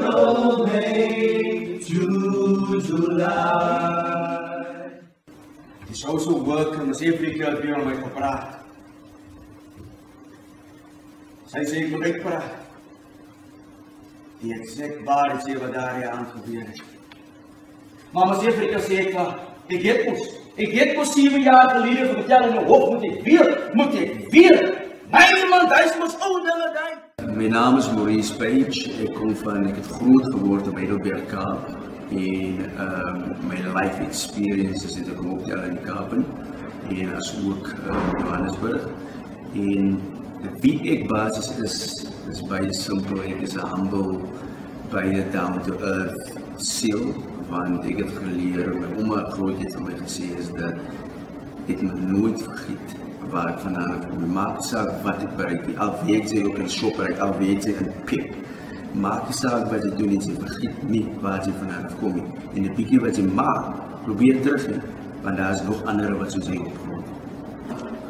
April, May, June, July. Die sou so work en as every keer weer aan my gepraat. Sy sê ek moet uitpraat. Die exact waar is wat daar aan gebeur het. Maar as every keer sê ek ek het mos 7 jaar gelede vertel in die hof moet ek weer. My man, hy is mos ou dinge daai. My naam is Maurice Page. Ek het groot geword op Heidelberg Kaap en my life experiences het ek opgetel in die Kaap en as ook Johannesburg. En wie ek basis is baie simpel. Ek is 'n humble, baie down to earth siel, want ek het geleer, my ouma grootheid van my gesê is dat ek moet nooit vergiet waar ek vandaan kom. Maak nie saak wat ek bereik nie, al weet jy ook in Shoprite, al weet jy in Pep. Maak nie saak wat jy doen nie, jy vergiet nie waar jy vandaan kom nie. En die bietjie wat jy maak, probeer terug nie, want daar is nog ander wat soos jy opgroei.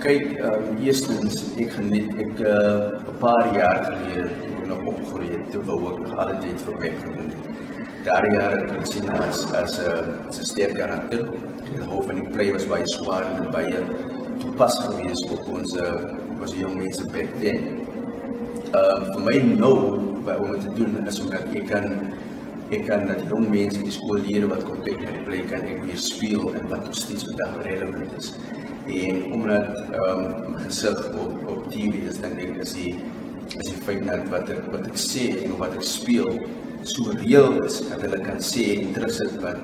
Kyk, eerstens, ek 'n paar jaar gelede, toe ek nog opgegroei het, toe wou ek alle tyd vir my gedoen het. Daardie jare het ek gesien as 'n sterk karakter. Die hoof van die play was baie swaar en baie toepas gewees op ons jong mense back then. Vir my nou, wat om te doen, is omdat ek kan dat jong mense die skool leer wat kom kyk na die play, kan ek weer speel en wat nog steeds vandag relevant is. En omdat my gesig op TV is, dink ek as die feit dat wat ek sê en wat ek speel so reëel is, dat hulle kan sê en terugsit wat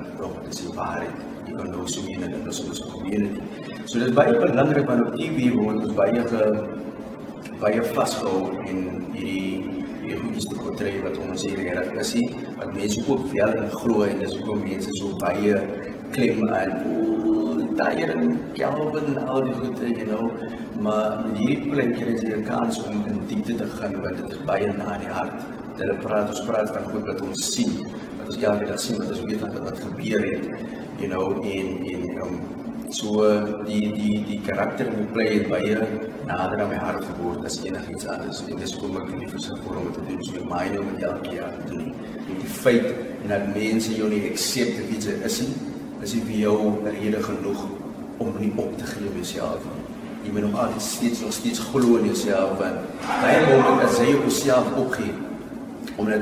dit is die waarheid. Jy kan nou so meen en ons community. So dit is baie belangrik, want op TV word ons baie vasgehou in hierdie goedjies te portray wat ons hier reg is, wat mense ook wel in glo en dis ook mense so baie klem aan Tyre en Calvin en al die goede, maar met hierdie plek kry jy 'n kans om in diepte te gaan, want dit is baie na die hart. Ons praat van goed wat ons sien, wat ons elke dag sien, wat ons weet wat gebeur het, so die karakter in die play het baie nader aan my hart geword as enigiets anders, en dis kom ek nie versigtig om te doen, so ek maai nou met elke jaar te doen. En die feit, en dat mense jou nie accept wie jy is nie vir jou rede genoeg om nie op te gee op jouself. Jy moet nog steeds glo in jouself, want baie moment as jy op jouself opgee, omdat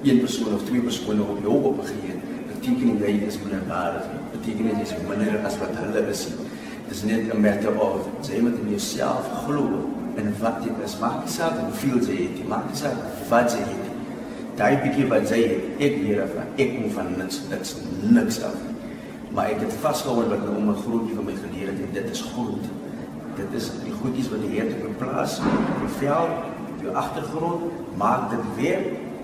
1 persoon of 2 persone op jou opgegee het, beteken jy is minderwaardig, beteken jy is minder as wat hulle is. Het is net 'n matter of, jy moet in jouself glo, en wat jy is, maak nie saak hoeveel jy het, maak nie saak wat jy het. Daai bietjie wat jy het, ek leer af, ek kom van niks af. Maar ek het vasgehou wat my ouma grootjie van my geleer het, en dit is goed. Dit is die goedjies wat jy het op 'n plaas, jou vel, jou agtergrond, maak dit weer,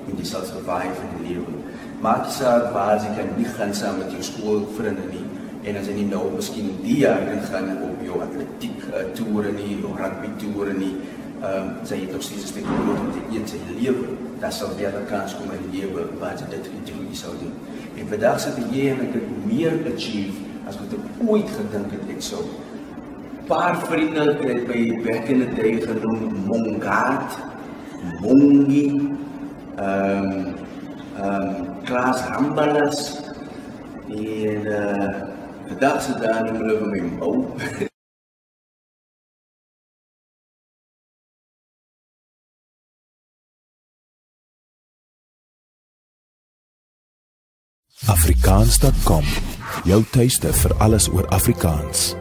en jy sal survive in die lewe. Maak nie saak waar jy kan nie gaan saam met jou skoolvriende nie, en as jy nie nou miskien die jaar kan gaan op jou atletiek toere nie, jou rugby toere nie, sy het nog steeds 'n stuk brood om te eet in die lewe, daar sal weer 'n kans kom in die lewe waar jy dit sou doen. En vandag sit jy en ek het meer achieve as wat ek ooit gedink het ek sou. Paar vriende het by back in the day genoem Mongaat, Mongie, Klaas Hambalas, en vandag sit daar noem hulle vir my Mou. Afrikaans.com, jou tuiste vir alles oor Afrikaans.